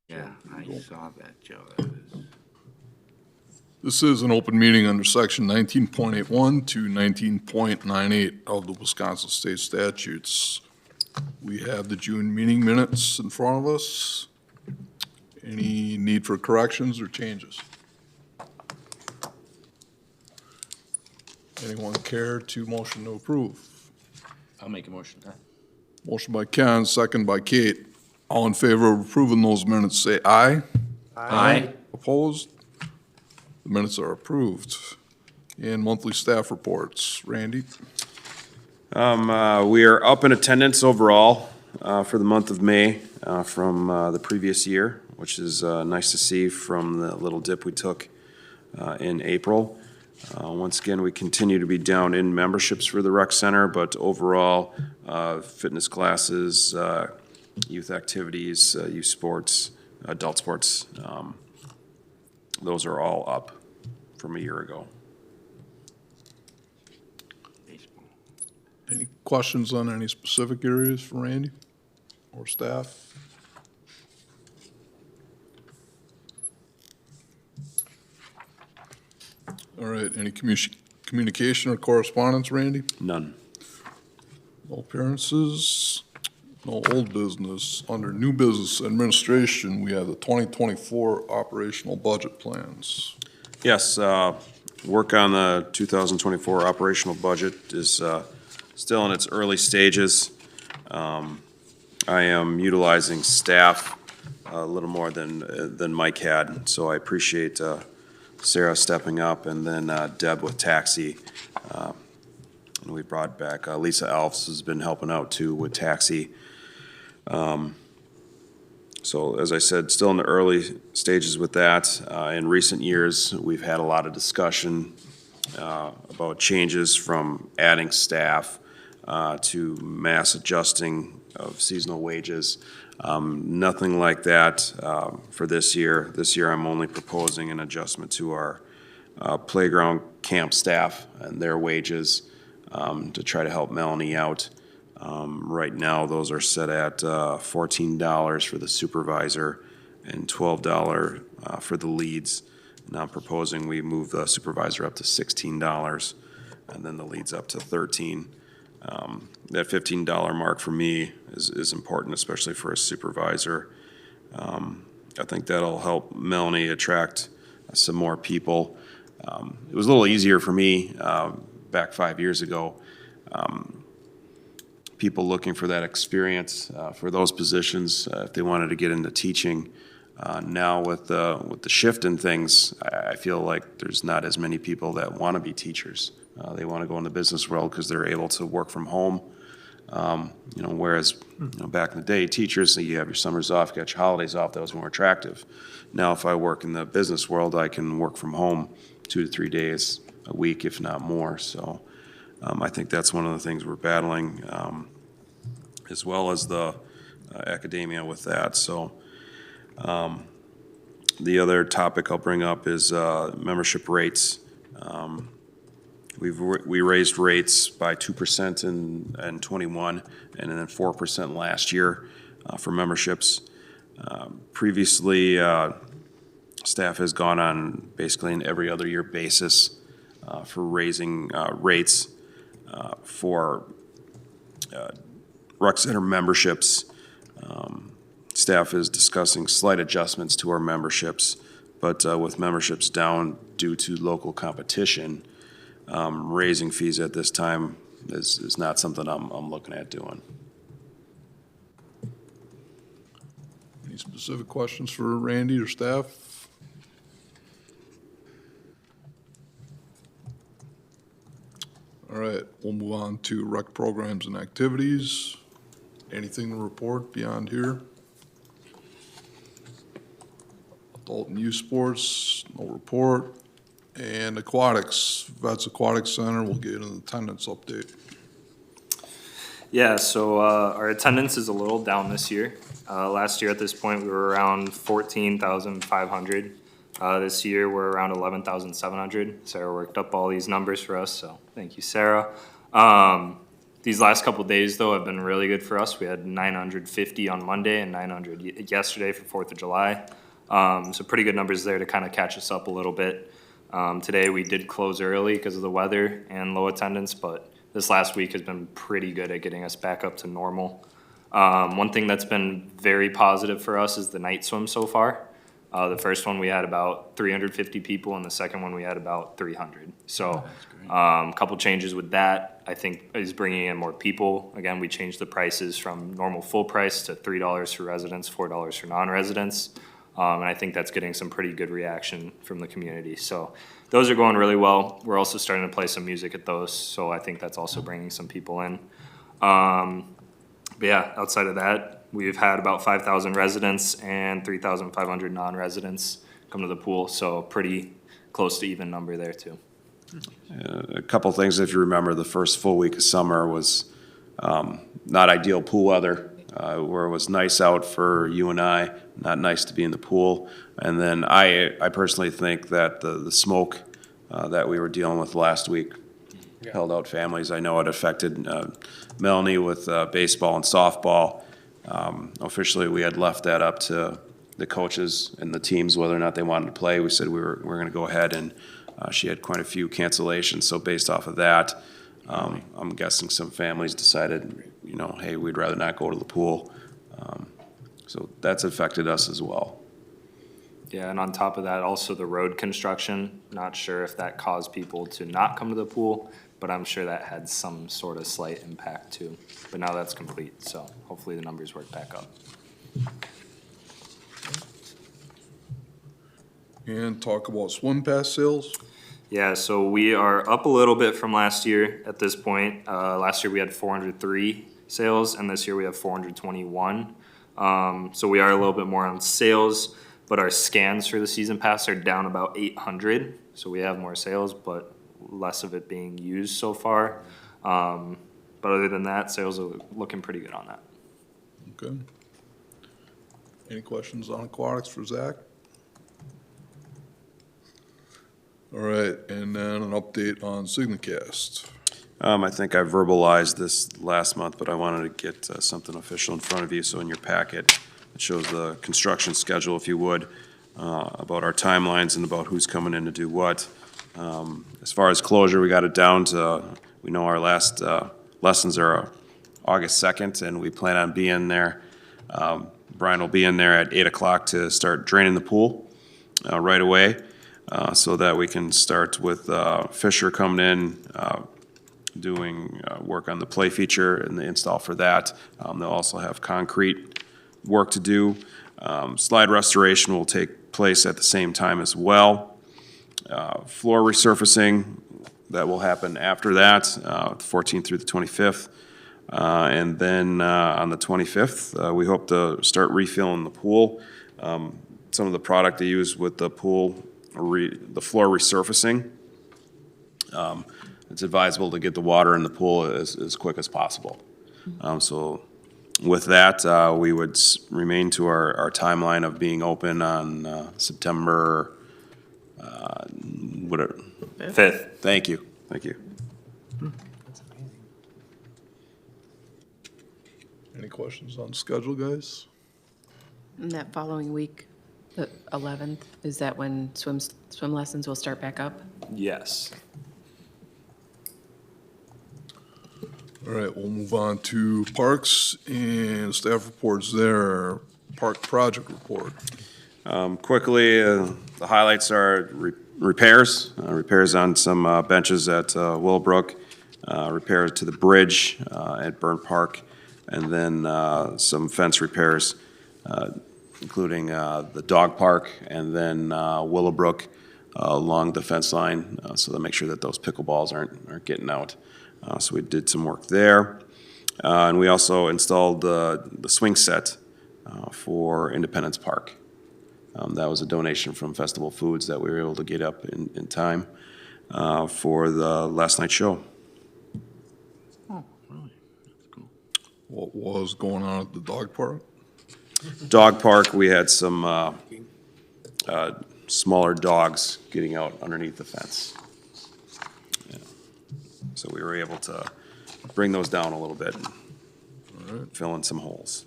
Yeah, I saw that, Joe. That is, This is an open meeting under section 19.81 to 19.98 of the Wisconsin State Statutes. We have the June meeting minutes in front of us. Any need for corrections or changes? Anyone care to motion to approve? I'll make a motion. Motion by Ken, second by Kate. All in favor of approving those minutes, say aye. Aye. Opposed? The minutes are approved. And monthly staff reports. Randy? We are up in attendance overall for the month of May from the previous year, which is nice to see from the little dip we took in April. Once again, we continue to be down in memberships for the rec center, but overall, fitness classes, youth activities, youth sports, adult sports, those are all up from a year ago. baseball. Any questions on any specific areas for Randy or staff? All right, any communication or correspondence, Randy? None. No appearances, no old business. Under new business administration, we have the 2024 operational budget plans. Yes, work on the 2024 operational budget is still in its early stages. I am utilizing staff a little more than Mike had, so I appreciate Sarah stepping up, and then Deb with taxi. And we brought back Lisa Alfs has been helping out too with taxi. So as I said, still in the early stages with that. In recent years, we've had a lot of discussion about changes from adding staff to mass adjusting of seasonal wages. Nothing like that for this year. This year, I'm only proposing an adjustment to our playground camp staff and their wages to try to help Melanie out. Right now, those are set at $14 for the supervisor and $12 for the leads. Now I'm proposing we move the supervisor up to $16 and then the leads up to $13. That $15 mark for me is important, especially for a supervisor. I think that'll help Melanie attract some more people. It was a little easier for me back 5 years ago. People looking for that experience for those positions if they wanted to get into teaching. Now with the shift in things, I feel like there's not as many people that want to be teachers. They want to go in the business world because they're able to work from home. Whereas back in the day, teachers, you have your summers off, you got your holidays off, that was more attractive. Now if I work in the business world, I can work from home 2 to 3 days a week, if not more. So I think that's one of the things we're battling, as well as the academia with that. So the other topic I'll bring up is membership rates. We raised rates by 2% in 21 and then 4% last year for memberships. Previously, staff has gone on basically an every other year basis for raising rates for rec center memberships. Staff is discussing slight adjustments to our memberships, but with memberships down due to local competition, raising fees at this time is not something I'm looking at doing. Any specific questions for Randy or staff? All right, we'll move on to rec programs and activities. Anything to report beyond here? Adult and youth sports, no report. And aquatics, Vets Aquatic Center, we'll get an attendance update. Yeah, so our attendance is a little down this year. Last year at this point, we were around 14,500. This year, we're around 11,700. Sarah worked up all these numbers for us, so thank you, Sarah. The These last couple days, though, have been really good for us. We had 950 on Monday and 900 yesterday for 4th of July. So pretty good numbers there to kind of catch us up a little bit. Today, we did close early because of the weather and low attendance, but this last week has been pretty good at getting us back up to normal. One thing that's been very positive for us is the night swim so far. The first one, we had about 350 people, and the second one, we had about 300. So a couple changes with that, I think, is bringing in more people. Again, we changed the prices from normal full price to $3 for residents, $4 for non-residents. And I think that's getting some pretty good reaction from the community. So those are going really well. We're also starting to play some music at those, so I think that's also bringing some people in. But yeah, outside of that, we've had about 5,000 residents and 3,500 non-residents come to the pool, so pretty close to even number there too. A couple things, if you remember, the first full week of summer was not ideal pool weather, where it was nice out for you and I, not nice to be in the pool. And then I personally think that the smoke that we were dealing with last week held out families. I know it affected Melanie with baseball and softball. Officially, we had left that up to the coaches and the teams whether or not they wanted to play. We said we were going to go ahead, and she had quite a few cancellations. So based off of that, I'm guessing some families decided, hey, we'd rather not go to the pool. So that's affected us as well. Yeah, and on top of that, also the road construction, not sure if that caused people to not come to the pool, but I'm sure that had some sort of slight impact too. But now that's complete, so hopefully the numbers work back up. And talk about swim pass sales. Yeah, so we are up a little bit from last year at this point. Last year we had 403 sales, and this year we have 421. So we are a little bit more on sales, but our scans for the season pass are down about 800. So we have more sales, but less of it being used so far. But other than that, sales are looking pretty good on that. Okay. Any questions on aquatics for Zach? All right, and then an update on Signacast. I think I verbalized this last month, but I wanted to get something official in front of you. So in your packet, it shows the construction schedule, if you would, about our timelines and about who's coming in to do what. As far as closure, we got it down to, we know our last lessons are August 2nd, and we plan on being there. Brian will be in there at 8 o'clock to start draining the pool right away, so that we can start with Fisher coming in, doing work on the play feature and the install for that. They'll also have concrete work to do. Slide restoration will take place at the same time as well. Floor resurfacing, that will happen after that, 14th through the 25th. And then on the 25th, we hope to start refilling the pool. Some of the product they use with the pool, the floor resurfacing, it's advisable to get the water in the pool as quick as possible. So with that, we would remain to our timeline of being open on September, whatever. 5th. Thank you. Any questions on schedule, guys? And that following week, the 11th, is that when swim lessons will start back up? Yes. All right, we'll move on to parks and staff reports there. Park project report. Quickly, the highlights are repairs on some benches at Willowbrook, repairs to the bridge at Burn Park, and then some fence repairs, including the dog park and then Willowbrook along the fence line, so to make sure that those pickleballs aren't getting out. So we did some work there. And we also installed the swing set for Independence Park. That was a donation from Festival Foods that we were able to get up in time for the last night's show. Oh, really? That's cool. What was going on at the dog park? Dog park, we had some smaller dogs getting out underneath the fence. Yeah. So we were able to bring those down a little bit, and fill in some holes.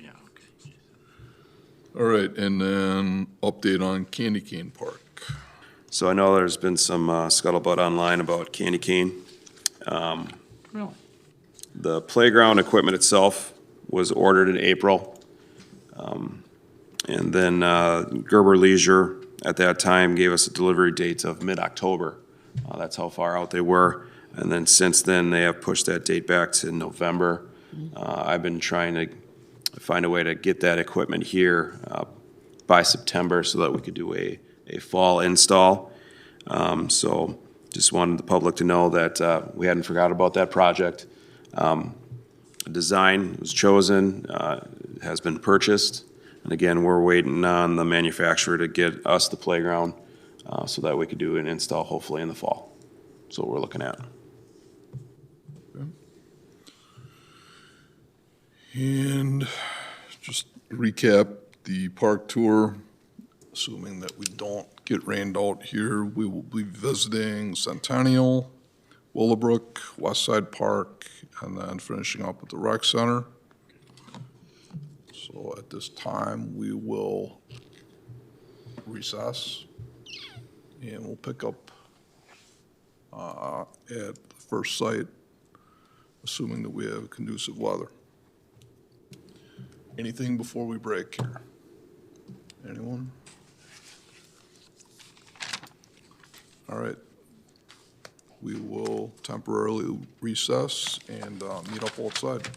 Yeah, okay. All right, and then update on Candy Cane Park. So I know there's been some scuttlebutt online about Candy Cane. Really? The playground equipment itself was ordered in April. And then Gerber Leisure at that time gave us a delivery date of mid-October. That's how far out they were. And then since then, they have pushed that date back to November. I've been trying to find a way to get that equipment here by September so that we could do a fall install. So just wanted the public to know that we hadn't forgot about that project. A design was chosen, has been purchased. And again, we're waiting on the manufacturer to get us the playground so that we could do an install hopefully in the fall. That's what we're looking at. And just recap the park tour, assuming that we don't get rained out here, we will be visiting Centennial, Willowbrook, West Side Park, and then finishing up at the rec center. So at this time, we will recess, and we'll pick up at the first site, assuming that we have conducive weather. Anything before we break here? Anyone? All right. We will temporarily recess and meet up outside.